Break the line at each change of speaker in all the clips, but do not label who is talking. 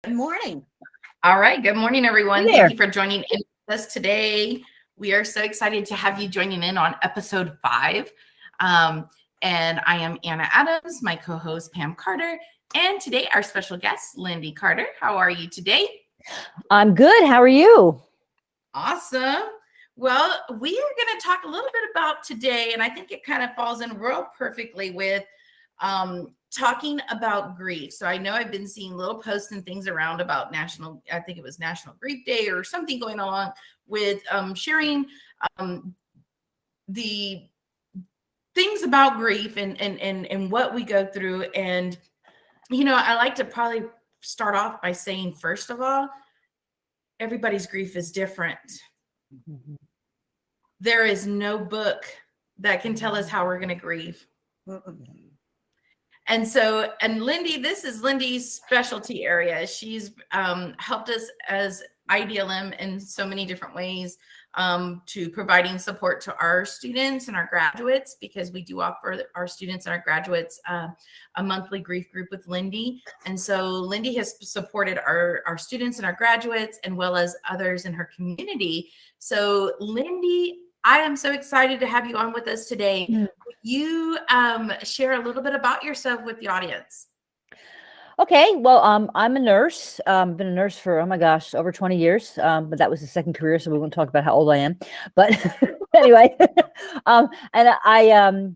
Good morning.
All right. Good morning, everyone.
Hey there.
Thank you for joining in with us today. We are so excited to have you joining in on episode 5. And I am Anna Adams, my co-host Pam Carter, and today our special guest, Linde Carter. How are you today?
I'm good. How are you?
Awesome. Well, we are going to talk a little bit about today, and I think it kind of falls in real perfectly with talking about grief. So I know I've been seeing little posts and things around about National Grief Day or something going along with sharing the things about grief and what we go through. And, I like to probably start off by saying, first of all, everybody's grief is different. Mm-hmm. There is no book that can tell us how we're going to grieve. Mm-hmm. And Linde, this is Linde's specialty area. She's helped us as IDLM in so many different ways to providing support to our students and our graduates, because we do offer our students and our graduates a monthly grief group with Linde. And so Linde has supported our students and our graduates, as well as others in her community. So Linde, I am so excited to have you on with us today. Will you share a little bit about yourself with the audience?
Okay. Well, I'm a nurse. Been a nurse for, over 20 years. But that was a second career, so we won't talk about how old I am. But anyway, and I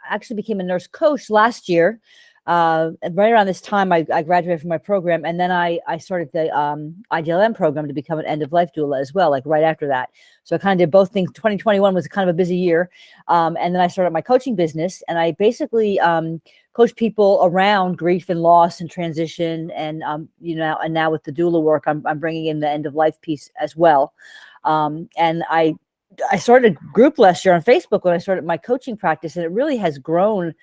actually became a nurse coach last year. Right around this time, I graduated from my program, and then I started the IDLM program to become an end-of-life doula as well, like right after that. So I kind of did both things. 2021 was kind of a busy year. And then I started my coaching business, and I basically coach people around grief and loss and transition. And, and now with the doula work, I'm bringing in the end-of-life piece as well. And I started a group last year on Facebook when I started my coaching practice, and it really has grown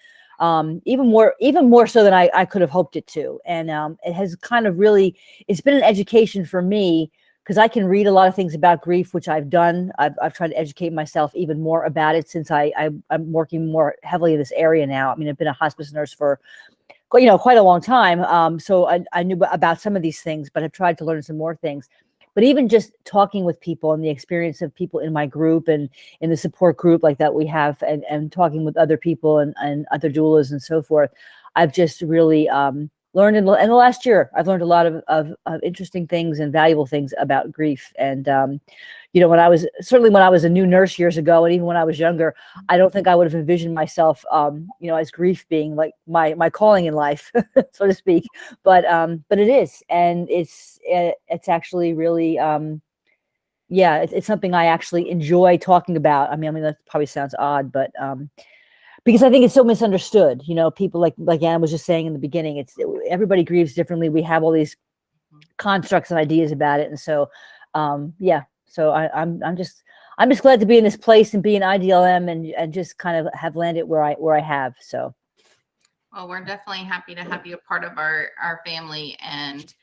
even more so than I could have hoped it to. And it has kind of really, it's been an education for me, because I can read a lot of things about grief, which I've done. I've tried to educate myself even more about it since I'm working more heavily in this area now. I mean, I've been a hospice nurse for, quite a long time. So I knew about some of these things, but I've tried to learn some more things. But even just talking with people and the experience of people in my group and in the support group like that we have, and talking with other people and other doulas and so forth, I've just really learned in the last year. I've learned a lot of interesting things and valuable things about grief. And, when I was a new nurse years ago, and even when I was younger, I don't think I would have envisioned myself, as grief being like my calling in life, so to speak. But it is, and it's actually really, it's something I actually enjoy talking about. I mean, that probably sounds odd, but, because I think it's so misunderstood. People like Anna was just saying in the beginning, everybody grieves differently. We have all these constructs and ideas about it. And so, so I'm just glad to be in this place and be in IDLM and just kind of have landed where I have. So.
Well, we're definitely happy to have you a part of our family, and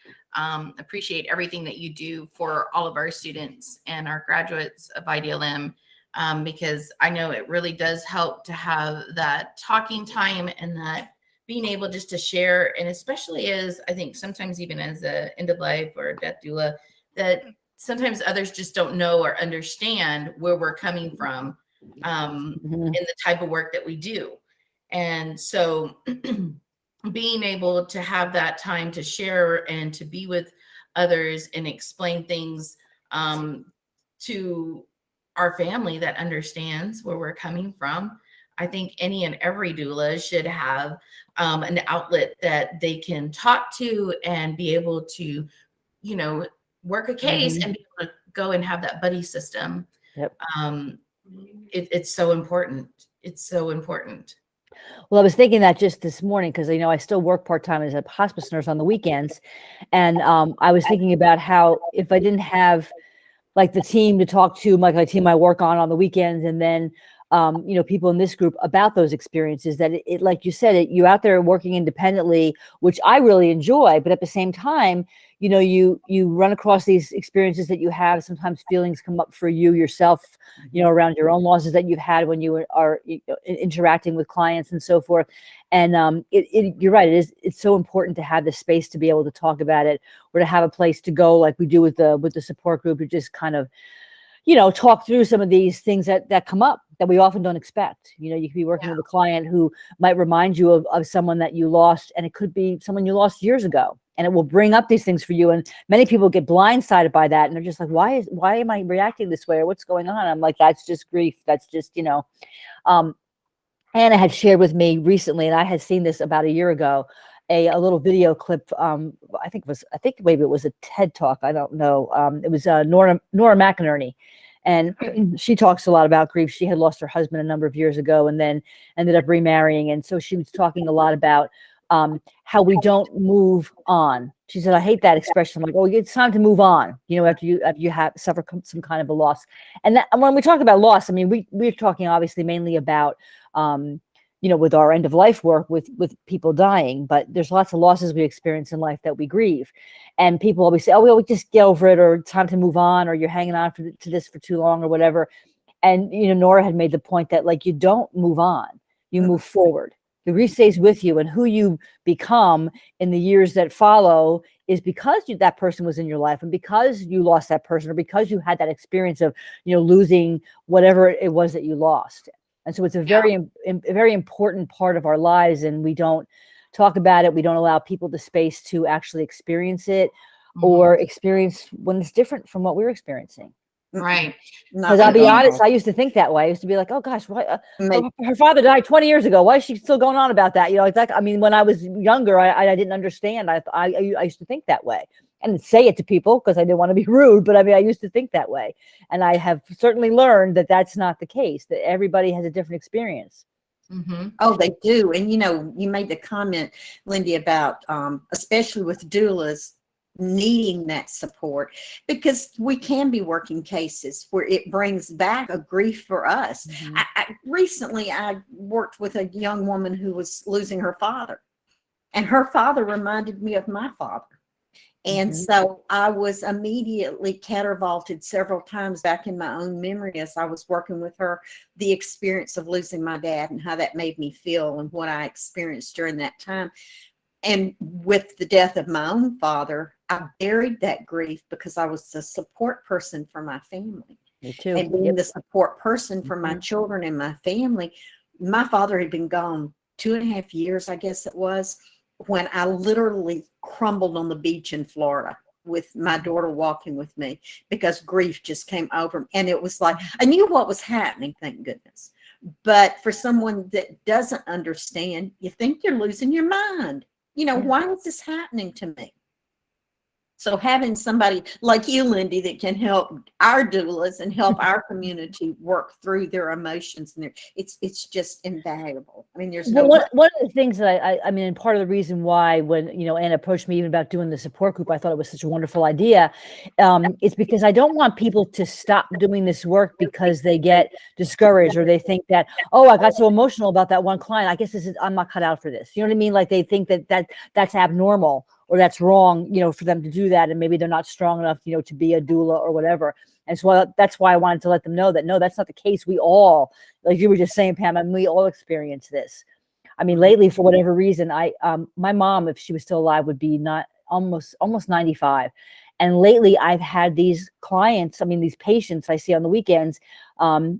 appreciate everything that you do for all of our students and our graduates of IDLM. Because I know it really does help to have that talking time and that being able just to share. And especially as I think sometimes even as a end of life or a death doula, that sometimes others just don't know or understand where we're coming from in the type of work that we do. And so being able to have that time to share and to be with others and explain things to our family that understands where we're coming from. I think any and every doula should have an outlet that they can talk to and be able to, work a case and be able to go and have that buddy system.
Yep.
It's so important. It's so important.
Well, I was thinking that just this morning, because I still work part-time as a hospice nurse on the weekends. And I was thinking about how if I didn't have like the team to talk to, like my team I work on the weekends, and then people in this group about those experiences, that it like you said, you're out there working independently, which I really enjoy, but at the same time, you run across these experiences that you have. Sometimes feelings come up for you yourself, around your own losses that you've had when you are interacting with clients and so forth. And you're right. It's so important to have the space to be able to talk about it, or to have a place to go, like we do with the support group, to just kind of, talk through some of these things that come up that we often don't expect. You could be working with a client who might remind you of someone that you lost, and it could be someone you lost years ago, and it will bring up these things for you. And many people get blindsided by that, and they're just like, why am I reacting this way, or what's going on? I'm like, that's just grief. That's just, Anna had shared with me recently, and I had seen this about a year ago, a little video clip. I think maybe it was a TED talk. I don't know. It was Nora McInerney, and she talks a lot about grief. She had lost her husband a number of years ago, and then ended up remarrying. And so she was talking a lot about how we don't move on. She said, I hate that expression. I'm like, oh, it's time to move on, after you have suffered some kind of a loss. And that, when we talk about loss, I mean, we're talking obviously mainly about, with our end of life work with people dying, but there's lots of losses we experience in life that we grieve. And people always say, oh, we'll just get over it, or it's time to move on, or you're hanging on to this for too long, or whatever. And, Nora had made the point that, like, you don't move on, you move forward. The grief stays with you, and who you become in the years that follow is because that person was in your life, and because you lost that person, or because you had that experience of, losing whatever it was that you lost. And so it's a very important part of our lives, and we don't talk about it. We don't allow people the space to actually experience it, or experience when it's different from what we're experiencing.
Right.
Because I'll be honest, I used to think that way. I used to be like, oh gosh, why, her father died 20 years ago. Why is she still going on about that? I mean, when I was younger, I didn't understand. I used to think that way. And say it to people because I didn't want to be rude, but I mean, I used to think that way. And I have certainly learned that that's not the case, that everybody has a different experience.
Oh, they do. And, you made the comment, Linde, about especially with doulas needing that support, because we can be working cases where it brings back a grief for us. Recently, I worked with a young woman who was losing her father, and her father reminded me of my father. And so I was immediately catapulted several times back in my own memory as I was working with her, the experience of losing my dad and how that made me feel and what I experienced during that time. And with the death of my own father, I buried that grief because I was the support person for my family.
Me too.
And being the support person for my children and my family, my father had been gone 2.5 years, I guess it was, when I literally crumbled on the beach in Florida with my daughter walking with me, because grief just came over me. And it was like, I knew what was happening, thank goodness. But for someone that doesn't understand, you think you're losing your mind. Why is this happening to me? So having somebody like you, Linde, that can help our doulas and help our community work through their emotions, and it's just invaluable. I mean, there's
one of the things that I mean, and part of the reason why when Anna approached me even about doing the support group, I thought it was such a wonderful idea, is because I don't want people to stop doing this work because they get discouraged, or they think that, oh, I got so emotional about that one client, I guess I'm not cut out for this. You know what I mean? Like they think that's abnormal, or that's wrong, for them to do that. And maybe they're not strong enough, to be a doula or whatever. And so that's why I wanted to let them know that, no, that's not the case. We all, like you were just saying, Pam, and we all experience this. I mean, lately, for whatever reason, my mom, if she was still alive, would be almost 95. And lately I've had these clients, these patients I see on the weekends,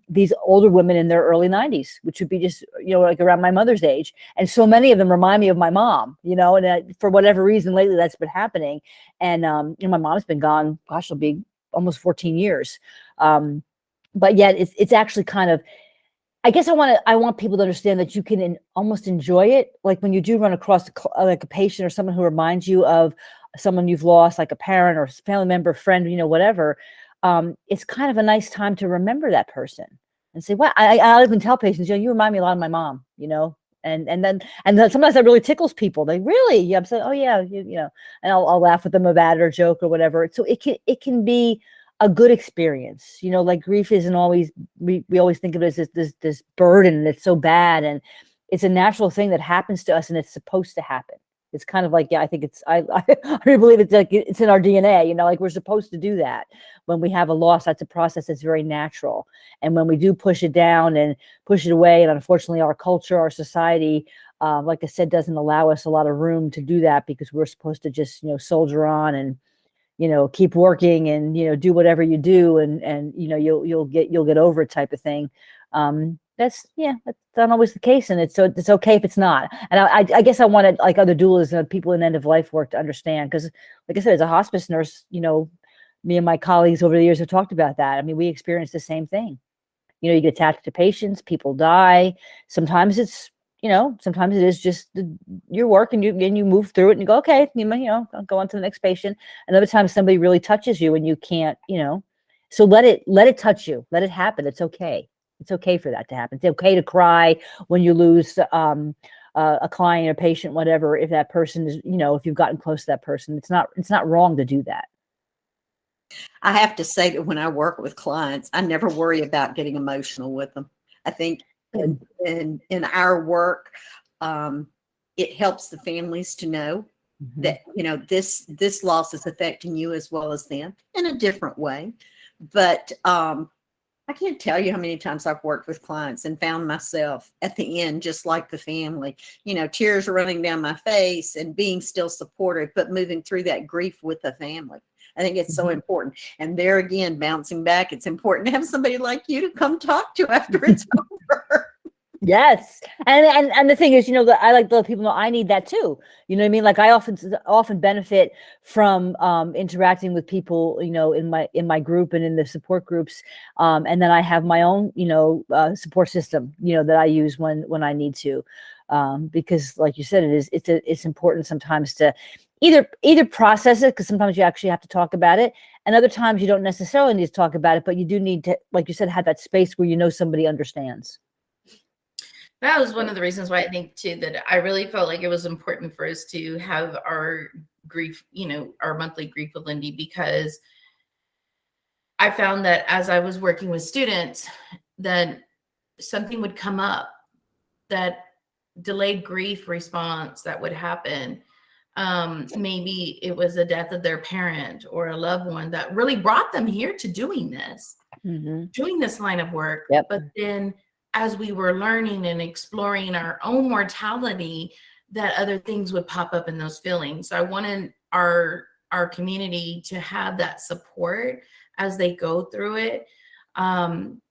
these older women in their early 90s, which would be just, like around my mother's age. And so many of them remind me of my mom, and for whatever reason, lately that's been happening. And, my mom's been gone, gosh, it'll be almost 14 years. But yet it's actually kind of, I guess I want people to understand that you can almost enjoy it. Like when you do run across like a patient or someone who reminds you of someone you've lost, like a parent or family member, friend, whatever. It's kind of a nice time to remember that person and say, well, I even tell patients, you remind me a lot of my mom, and then sometimes that really tickles people. They really, I'm saying, oh yeah, and I'll laugh with them about it or joke or whatever. So it can be a good experience. You know, like grief isn't always, we always think of it as this burden, and it's so bad, and it's a natural thing that happens to us, and it's supposed to happen. It's kind of like, yeah, I think it's, I really believe it's like, it's in our DNA, you know, like we're supposed to do that. When we have a loss, that's a process that's very natural. And when we do push it down and push it away, and unfortunately our culture, our society, like I said, doesn't allow us a lot of room to do that, because we're supposed to just, you know, soldier on and, you know, keep working and, you know, do whatever you do, and, you know, you'll get over it type of thing. That's not always the case. And it's okay if it's not. And I guess I wanted, like, other doulas and people in end of life work to understand, because like I said, as a hospice nurse, you know, me and my colleagues over the years have talked about that. I mean, we experience the same thing. You know, you get attached to patients, people die. Sometimes it's, you know, sometimes it is just your work, and you move through it and you go, okay, you know, I'll go on to the next patient. And other times somebody really touches you and you can't, you know, so let it touch you, let it happen. It's okay. It's okay for that to happen. It's okay to cry when you lose a client or patient, whatever, if that person is, you know, if you've gotten close to that person. It's not wrong to do that.
I have to say that when I work with clients, I never worry about getting emotional with them. I think in our work, it helps the families to know that, you know, this loss is affecting you as well as them in a different way. But I can't tell you how many times I've worked with clients and found myself at the end, just like the family, you know, tears running down my face and being still supportive, but moving through that grief with the family. I think it's so important. And there again, bouncing back, it's important to have somebody like you to come talk to after it's over.
Yes. And the thing is, you know, that I like to let people know I need that too. You know what I mean? Like I often benefit from interacting with people, you know, in my group and in the support groups. And then I have my own, you know, support system, you know, that I use when I need to. Because like you said, it's important sometimes to either process it, because sometimes you actually have to talk about it, and other times you don't necessarily need to talk about it, but you do need to, like you said, have that space where you know somebody understands.
That was one of the reasons why I think too, that I really felt like it was important for us to have our grief, you know, our monthly Grief with Linde, because I found that as I was working with students, that something would come up, that delayed grief response that would happen. Maybe it was the death of their parent or a loved one that really brought them here to doing this line of work.
Yep.
But then as we were learning and exploring our own mortality, that other things would pop up in those feelings. So I wanted our community to have that support as they go through it,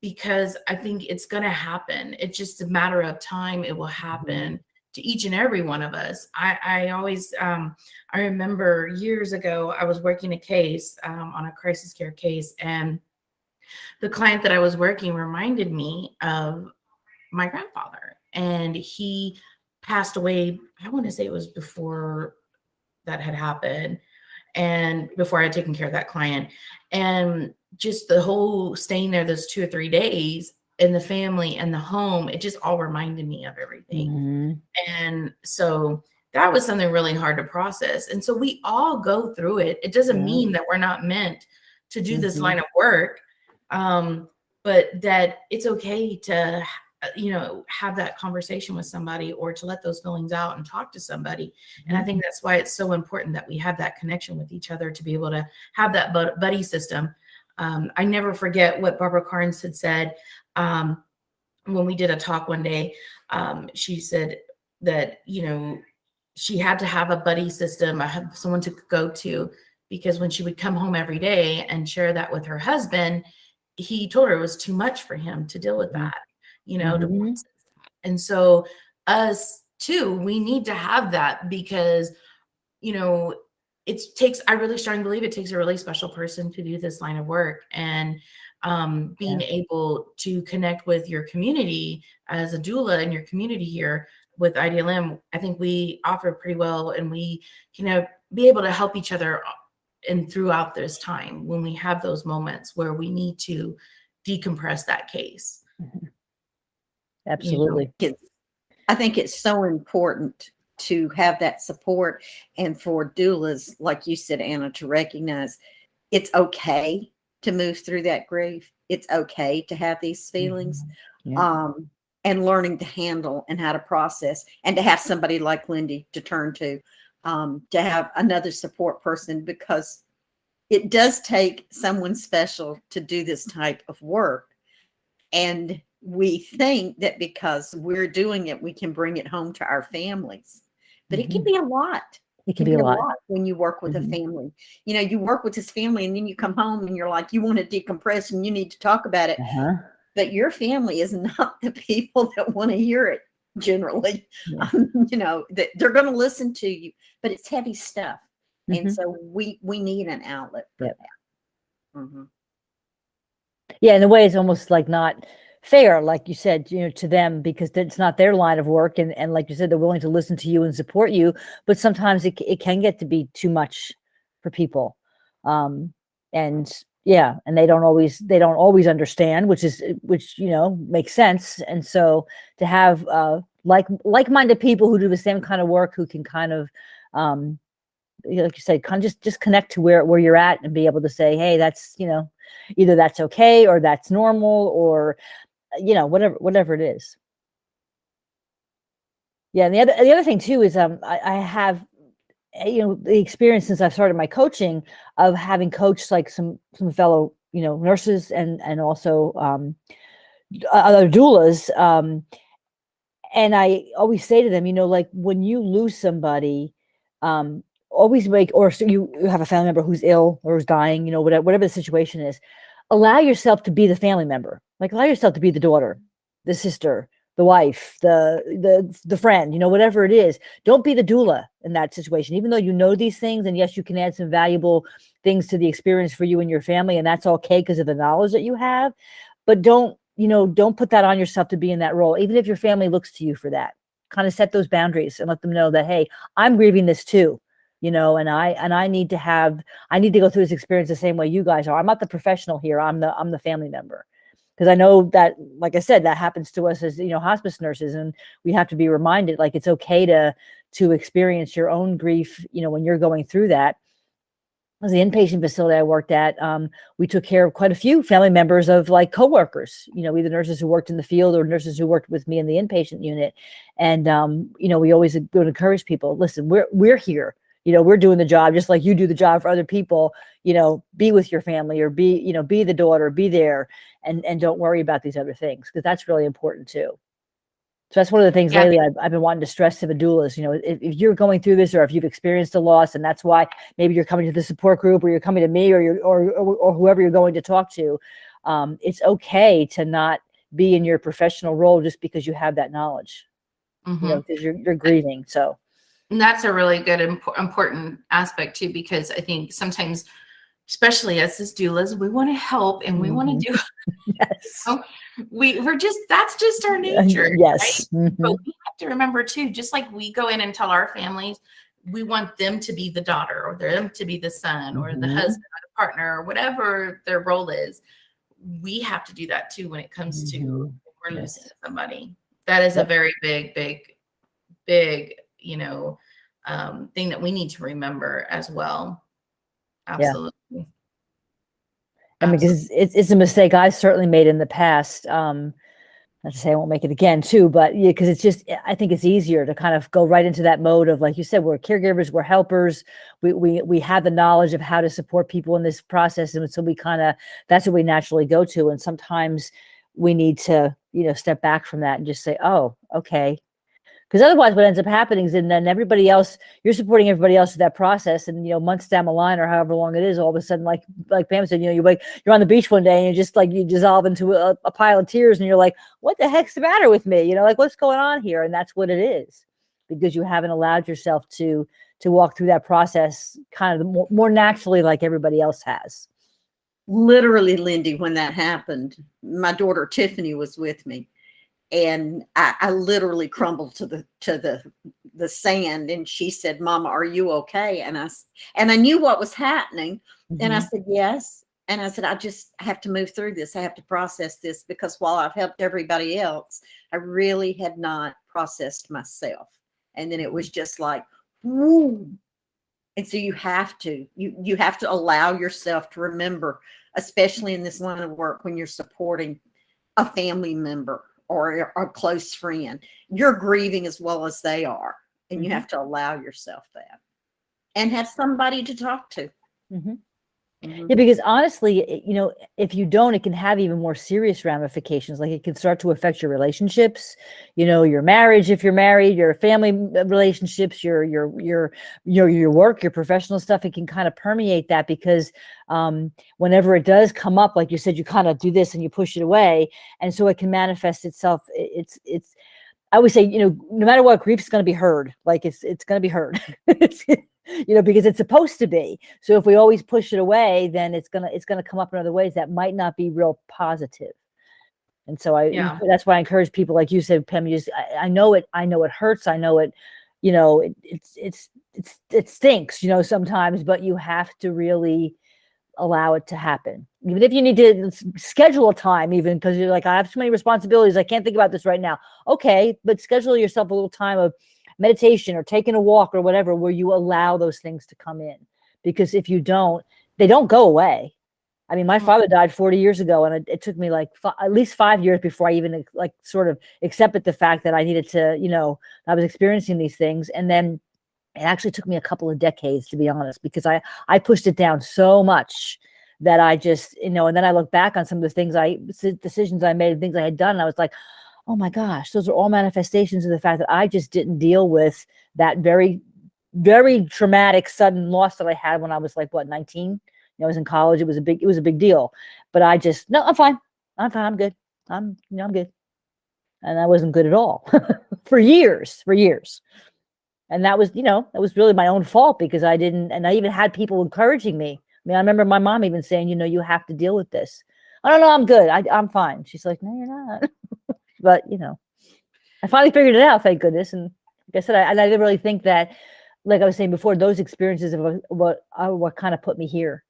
because I think it's going to happen. It's just a matter of time. It will happen to each and every one of us. I always, I remember years ago, I was working a case on a crisis care case, and the client that I was working reminded me of my grandfather, and he passed away. I want to say it was before that had happened, and before I had taken care of that client. And just the whole staying there those 2 or 3 days in the family and the home, it just all reminded me of everything. And so that was something really hard to process. And so we all go through it. It doesn't mean that we're not meant to do this line of work, but that it's okay to, you know, have that conversation with somebody, or to let those feelings out and talk to somebody. And I think that's why it's so important that we have that connection with each other, to be able to have that buddy system. I never forget what Barbara Carnes had said when we did a talk one day. She said that, you know, she had to have a buddy system, someone to go to, because when she would come home every day and share that with her husband, he told her it was too much for him to deal with that, you know, divorce. And so us too, we need to have that, because, you know, I really strongly believe it takes a really special person to do this line of work. And being able to connect with your community as a doula in your community here with IDLM, I think we offer pretty well, and we can be able to help each other and throughout this time when we have those moments where we need to decompress that case.
Absolutely.
You know, I think it's so important to have that support, and for doulas, like you said, Anna, to recognize it's okay to move through that grief. It's okay to have these feelings.
Yeah.
And learning to handle and how to process, and to have somebody like Linde to turn to have another support person, because it does take someone special to do this type of work. And we think that because we're doing it, we can bring it home to our families, but it can be a lot.
It can be a lot
when you work with a family. You know, you work with this family and then you come home and you're like, you want to decompress and you need to talk about it. But your family is not the people that want to hear it generally. You know, that they're going to listen to you, but it's heavy stuff. And so we need an outlet for that.
Yeah, in a way, it's almost like not fair, like you said, you know, to them, because it's not their line of work, and like you said, they're willing to listen to you and support you, but sometimes it can get to be too much for people, and yeah, and they don't always understand, which you know makes sense. And so to have like-minded people who do the same kind of work, who can kind of like you said, kind of just connect to where you're at and be able to say, hey, that's, you know, either that's okay or that's normal, or, you know, whatever it is. Yeah. And the other thing too is, I have, you know, the experience since I've started my coaching of having coached like some fellow, you know, nurses and also, other doulas. And I always say to them, you know, like when you lose somebody, always make, or so you have a family member who's ill or is dying, you know, whatever the situation is, allow yourself to be the family member. Like allow yourself to be the daughter, the sister, the wife, the friend, you know, whatever it is. Don't be the doula in that situation, even though you know these things. And yes, you can add some valuable things to the experience for you and your family, and that's okay because of the knowledge that you have. But don't put that on yourself to be in that role, even if your family looks to you for that. Kind of set those boundaries and let them know that, hey, I'm grieving this too, you know, and I need to go through this experience the same way you guys are. I'm not the professional here. I'm the family member. Because I know that, like I said, that happens to us as, you know, hospice nurses, and we have to be reminded, like, it's okay to experience your own grief, you know, when you're going through that. As the inpatient facility I worked at, we took care of quite a few family members of like coworkers, you know, either nurses who worked in the field or nurses who worked with me in the inpatient unit. And, you know, we always would encourage people, listen, we're here, you know, we're doing the job just like you do the job for other people, you know, be with your family, or be the daughter, be there, and don't worry about these other things, because that's really important too. So that's one of the things lately I've been wanting to stress to the doulas. You know, if you're going through this, or if you've experienced a loss, and that's why maybe you're coming to the support group, or you're coming to me, or whoever you're going to talk to, it's okay to not be in your professional role just because you have that knowledge. You know, because you're grieving. So,
and that's a really good important aspect too, because I think sometimes, especially us as doulas, we want to help and we want to do.
Yes.
You know, that's just our nature.
Yes.
Right? But we have to remember too, just like we go in and tell our families, we want them to be the daughter, or them to be the son, or the husband, or the partner, or whatever their role is. We have to do that too when it comes to when we're losing somebody. That is a very big, you know, thing that we need to remember as well. Absolutely.
Yeah. And because it's a mistake I've certainly made in the past. Not to say I won't make it again too, but yeah, because it's just, I think it's easier to kind of go right into that mode of, like you said, we're caregivers, we're helpers, we have the knowledge of how to support people in this process, and so that's what we naturally go to. And sometimes we need to, you know, step back from that and just say, oh, okay. Because otherwise what ends up happening is, and then everybody else, you're supporting everybody else in that process. And, you know, months down the line, or however long it is, all of a sudden, like Pam said, you know, you're on the beach one day and you're just like, you dissolve into a pile of tears, and you're like, what the heck's the matter with me? You know, like, what's going on here? And that's what it is, because you haven't allowed yourself to walk through that process kind of more naturally, like everybody else has.
Literally, Linde, when that happened, my daughter Tiffany was with me. And I literally crumbled to the sand, and she said, "Mama, are you okay?" And I knew what was happening, and I said, "Yes." And I said, "I just have to move through this. I have to process this, because while I've helped everybody else, I really had not processed myself." And then it was just like, whoo. And so you have to allow yourself to remember, especially in this line of work, when you're supporting a family member or a close friend, you're grieving as well as they are. And you have to allow yourself that and have somebody to talk to.
Yeah, because honestly, you know, if you don't, it can have even more serious ramifications. Like it can start to affect your relationships, you know, your marriage, if you're married, your family relationships, your work, your professional stuff. It can kind of permeate that because whenever it does come up, like you said, you kind of do this and you push it away. And so it can manifest itself. I always say, you know, no matter what, grief is going to be heard. Like it's going to be heard, you know, because it's supposed to be. So if we always push it away, then it's going to come up in other ways that might not be real positive. And so that's why I encourage people, like you said, Pam, I know it hurts. I know it, you know, it stinks, you know, sometimes, but you have to really allow it to happen. Even if you need to schedule a time, even because you're like, I have too many responsibilities, I can't think about this right now. Okay, but schedule yourself a little time of meditation or taking a walk or whatever, where you allow those things to come in. Because if you don't, they don't go away. I mean, my father died 40 years ago, and it took me like at least 5 years before I even like sort of accepted the fact that I needed to, you know, I was experiencing these things. And then it actually took me a couple of decades, to be honest, because I pushed it down so much that I just, you know, and then I look back on some of the decisions I made and things I had done. And I was like, oh my gosh, those are all manifestations of the fact that I just didn't deal with that very, very traumatic sudden loss that I had when I was like, 19? You know, I was in college. It was a big deal, but I just, no, I'm fine. I'm good. I'm good. And I wasn't good at all for years. And that was, you know, that was really my own fault because I didn't, and I even had people encouraging me. I mean, I remember my mom even saying, you know, you have to deal with this. I don't know, I'm good. I'm fine. She's like, no, you're not. But, you know, I finally figured it out, thank goodness. And like I said, I didn't really think that, like I was saying before, those experiences of what kind of put me here,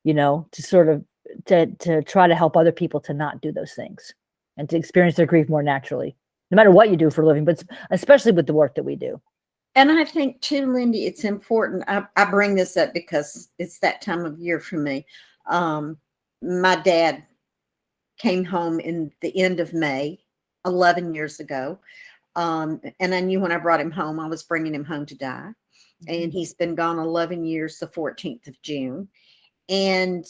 you know, to sort of, to try to help other people to not do those things and to experience their grief more naturally, no matter what you do for a living, but especially with the work that we do.
And I think too, Linde, it's important. I bring this up because it's that time of year for me. My dad came home in the end of May, 11 years ago. And I knew when I brought him home, I was bringing him home to die. And he's been gone 11 years, the 14th of June. And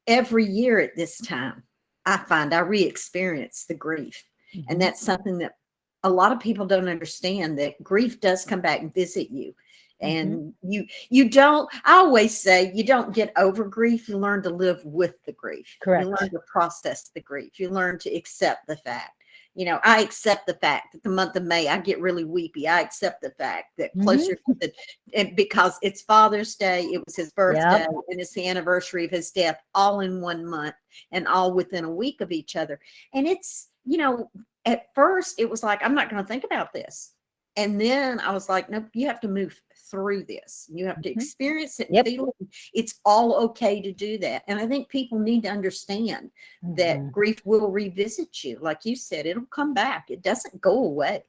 every year at this time, I find I re-experience the grief. And that's something that a lot of people don't understand, that grief does come back and visit you. And you don't, I always say, you don't get over grief. You learn to live with the grief.
Correct.
You learn to process the grief. You learn to accept the fact. You know, I accept the fact that the month of May, I get really weepy. I accept the fact that closer to because it's Father's Day, it was his birthday, and it's the anniversary of his death, all in 1 month and all within a week of each other. And it's, you know, at first it was like, I'm not going to think about this. And then I was like, nope, you have to move through this. You have to experience it and feel it. It's all okay to do that. And I think people need to understand that grief will revisit you. Like you said, it'll come back. It doesn't go away.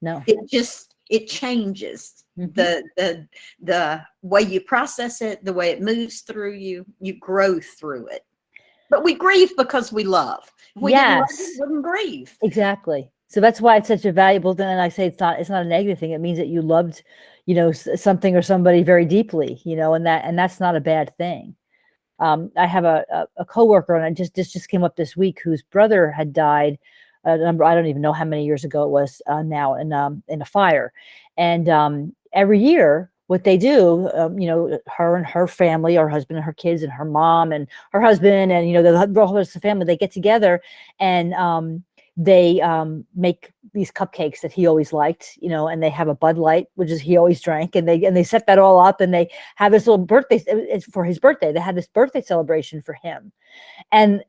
No.
It changes the way you process it, the way it moves through you. You grow through it. But we grieve because we love. If we didn't love, we wouldn't grieve.
Exactly. So that's why it's such a valuable thing. And I say it's not a negative thing. It means that you loved, you know, something or somebody very deeply, you know, and that's not a bad thing. I have a coworker, and this just came up this week, whose brother had died. I don't even know how many years ago it was now in a fire. And every year, what they do, you know, her and her family, her husband and her kids and her mom and her husband and, you know, the whole rest of the family, they get together and they make these cupcakes that he always liked, you know, and they have a Bud Light, which is he always drank, and they set that all up, and they have this little birthday. It's for his birthday. They had this birthday celebration for him, and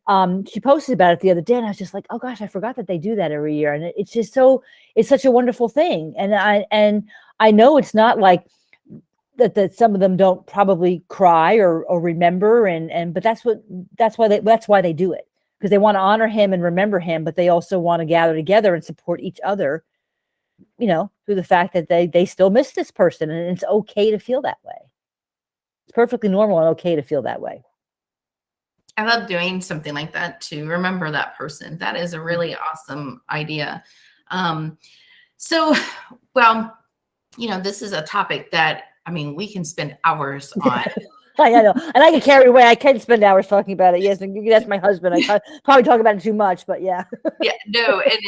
she posted about it the other day, and I was just like, oh gosh, I forgot that they do that every year, and it's just it's such a wonderful thing, and I know it's not like that some of them don't probably cry or remember, but that's why they do it. Because they want to honor him and remember him, but they also want to gather together and support each other, you know, through the fact that they still miss this person, and it's okay to feel that way. It's perfectly normal and okay to feel that way.
I love doing something like that to remember that person. That is a really awesome idea. So, well, this is a topic that, I mean, we can spend hours on.
I know, and I get carried away. I can spend hours talking about it. Yes, and you can ask my husband. I probably talk about it too much, but yeah.
Yeah, no, and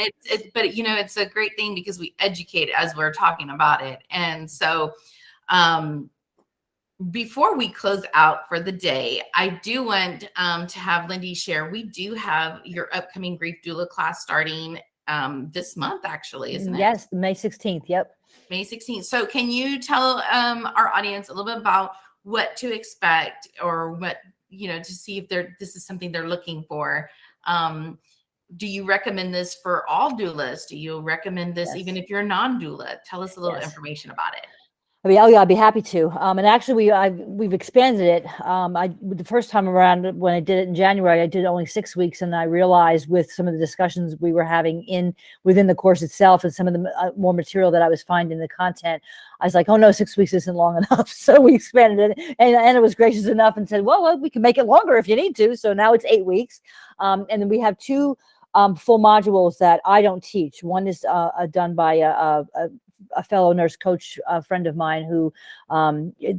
but it's a great thing because we educate as we're talking about it. And so, before we close out for the day, I do want to have Linde share. We do have your upcoming Grief Doula class starting this month, actually, isn't it?
Yes, May 16th. Yep.
May 16th. So can you tell our audience a little bit about what to expect, or what, to see if this is something they're looking for? Do you recommend this for all doulas? Do you recommend this even if you're a non-doula? Tell us a little information about it.
I mean, I'd be happy to. And actually, we've expanded it. The first time around when I did it in January, I did only 6 weeks, and I realized with some of the discussions we were having within the course itself, and some of the more material that I was finding in the content, I was like, oh no, 6 weeks isn't long enough. So we expanded it, and Anna was gracious enough and said, well, we can make it longer if you need to. So now it's 8 weeks, and then we have 2 full modules that I don't teach. One is done by a fellow nurse coach, a friend of mine who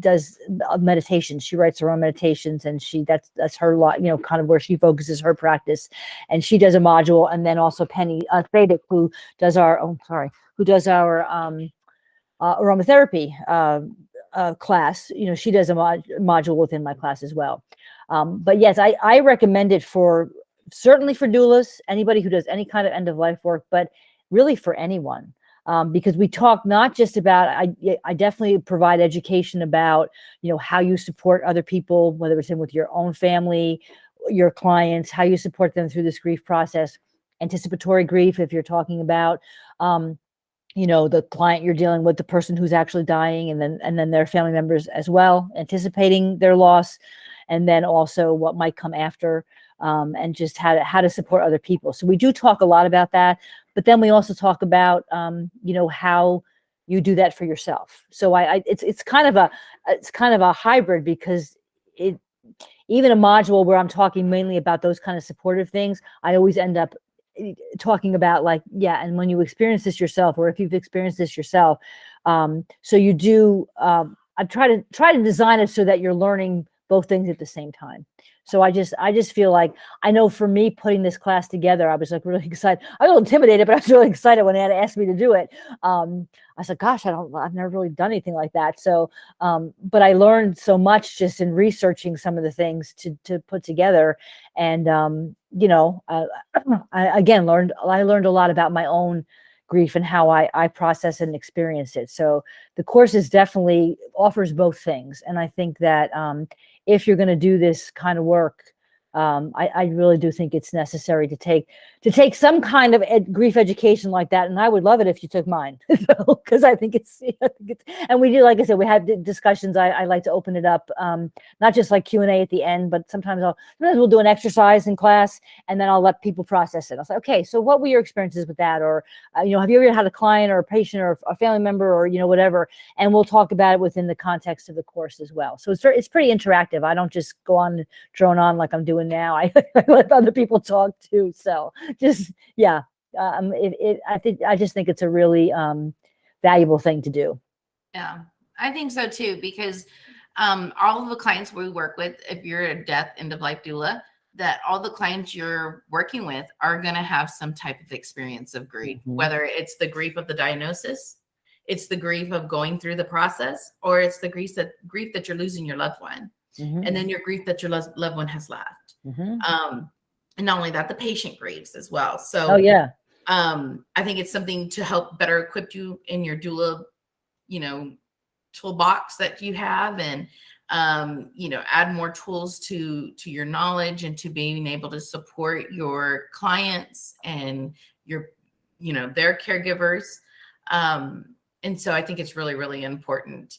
does meditation. She writes her own meditations, and that's her lot, kind of where she focuses her practice. And she does a module, and then also Penny Thadic, who does our aromatherapy class. She does a module within my class as well. But yes, I recommend it certainly for doulas, anybody who does any kind of end of life work, but really for anyone. Because we talk not just about, I definitely provide education about, how you support other people, whether it's with your own family, your clients, how you support them through this grief process, anticipatory grief, if you're talking about, the client you're dealing with, the person who's actually dying, and then their family members as well, anticipating their loss, and then also what might come after, and just how to support other people. So we do talk a lot about that. But then we also talk about, how you do that for yourself. So it's kind of a hybrid, because even a module where I'm talking mainly about those kind of supportive things, I always end up talking about and when you experience this yourself, or if you've experienced this yourself, so you do. I try to design it so that you're learning both things at the same time. So I just feel like, I know for me, putting this class together, I was really excited. I was a little intimidated, but I was really excited when Anna asked me to do it. I was like, gosh, I've never really done anything like that. So, but I learned so much just in researching some of the things to put together. And, I learned a lot about my own grief and how I process and experience it. So the course definitely offers both things. And I think that, if you're going to do this kind of work, I really do think it's necessary to take some kind of grief education like that. And I would love it if you took mine, because I think it's, and we do, like I said, we have discussions. I like to open it up, not just like Q&A at the end, but sometimes we'll do an exercise in class, and then I'll let people process it. I'll say, okay, so what were your experiences with that? Or, have you ever had a client or a patient or a family member, or, whatever, and we'll talk about it within the context of the course as well. So it's pretty interactive. I don't just go on and drone on like I'm doing now. I let other people talk too. So just, I just think it's a really valuable thing to do.
Yeah, I think so too, because all of the clients we work with, if you're a death end of life doula, that all the clients you're working with are going to have some type of experience of grief, whether it's the grief of the diagnosis, it's the grief of going through the process, or it's the grief that you're losing your loved one. And then your grief that your loved one has left. And not only that, the patient grieves as well. So, I think it's something to help better equip you in your doula, toolbox that you have, and, add more tools to your knowledge, and to being able to support your clients and your, their caregivers. And so I think it's really, really important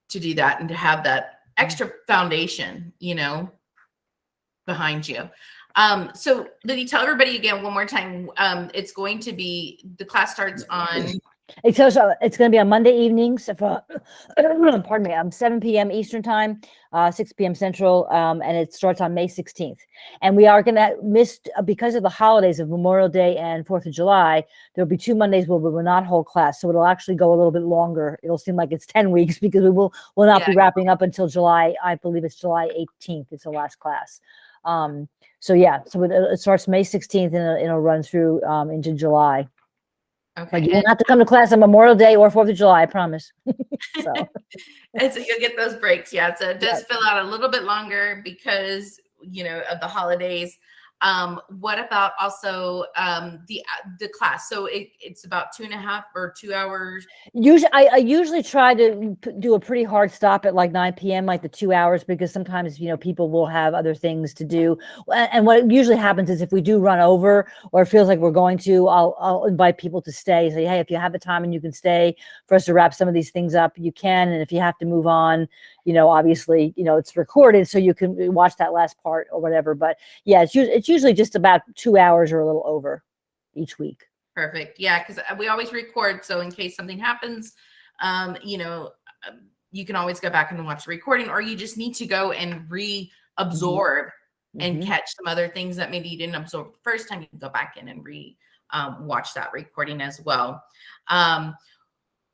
to do that, and to have that extra foundation, behind you. So Linde, tell everybody again one more time. It's going to be, the class starts on
It's going to be on Monday evenings for, pardon me, 7 p.m. Eastern time, 6 p.m. Central, and it starts on May 16th. And we are going to miss, because of the holidays of Memorial Day and 4th of July, there'll be 2 Mondays where we will not hold class. So it'll actually go a little bit longer. It'll seem like it's 10 weeks because will not be wrapping up until July. I believe it's July 18th. It's the last class. So it starts May 16th and it'll run through into July.
Okay.
But you won't have to come to class on Memorial Day or 4th of July, I promise. So.
And so you'll get those breaks. Yeah. So it does fill out a little bit longer because, of the holidays. What about also the class? So it's about 2.5 or 2 hours.
Usually, I usually try to do a pretty hard stop at like 9 p.m., like the 2 hours, because sometimes people will have other things to do. And what usually happens is if we do run over or it feels like we're going to, I'll invite people to stay. Say, hey, if you have the time and you can stay for us to wrap some of these things up, you can. And if you have to move on, obviously, it's recorded, so you can watch that last part or whatever. But yeah, it's usually just about 2 hours or a little over each week.
Perfect. Yeah, because we always record, so in case something happens, you can always go back and watch the recording, or you just need to go and reabsorb and catch some other things that maybe you didn't absorb the first time. You can go back in and watch that recording as well.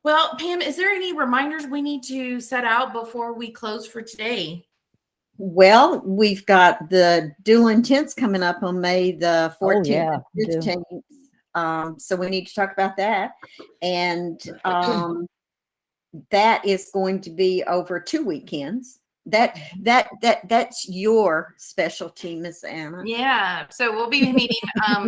Well, Pam, is there any reminders we need to set out before we close for today?
Well, we've got the Doula Intense coming up on May the 14th and 15th. So we need to talk about that. And that is going to be over 2 weekends. That's your specialty, Miss Anna.
Yeah. So we'll be meeting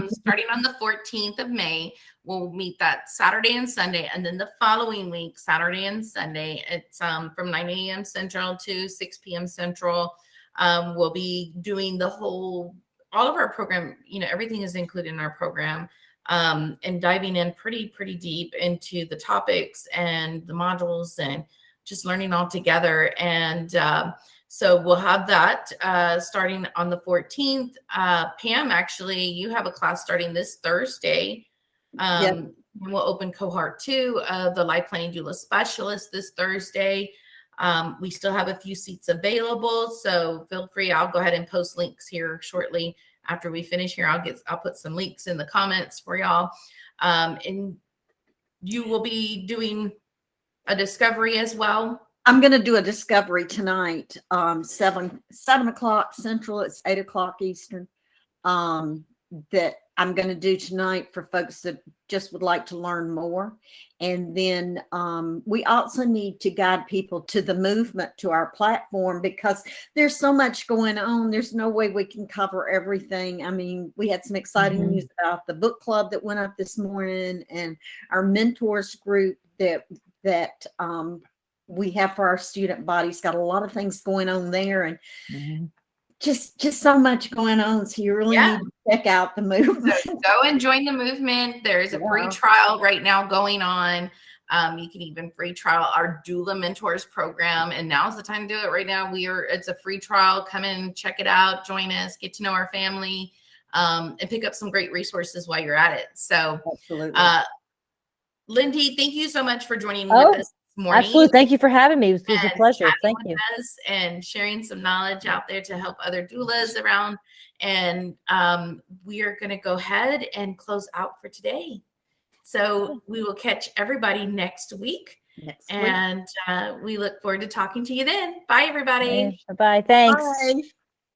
starting on the 14th of May. We'll meet that Saturday and Sunday, and then the following week, Saturday and Sunday, it's from 9 a.m. Central to 6 p.m. Central. We'll be doing all of our program. Everything is included in our program, and diving in pretty deep into the topics and the modules and just learning all together. And so we'll have that starting on the 14th. Pam, actually, you have a class starting this Thursday. We'll open cohort 2 of the Life Planning Doula Specialist this Thursday. We still have a few seats available, so feel free. I'll go ahead and post links here shortly after we finish here. I'll put some links in the comments for y'all. And you will be doing a discovery as well.
I'm going to do a discovery tonight, 7 o'clock Central. It's 8 o'clock Eastern. That I'm going to do tonight for folks that just would like to learn more. And then we also need to guide people to the movement, to our platform, because there's so much going on. There's no way we can cover everything. I mean, we had some exciting news about the book club that went up this morning, and our mentors group that we have for our student body's got a lot of things going on there, and just so much going on. So you really need to check out the movement.
So go and join the movement. There's a free trial right now going on. You can even free trial our Doula Mentors program, and now's the time to do it. Right now, it's a free trial. Come in, check it out, join us, get to know our family, and pick up some great resources while you're at it. So, Linde, thank you so much for joining with us. Morning.
Absolutely. Thank you for having me. It was a pleasure. Thank you.
And sharing some knowledge out there to help other doulas around. And we are going to go ahead and close out for today. So we will catch everybody next week. And we look forward to talking to you then. Bye, everybody.
Bye. Thanks.
Bye.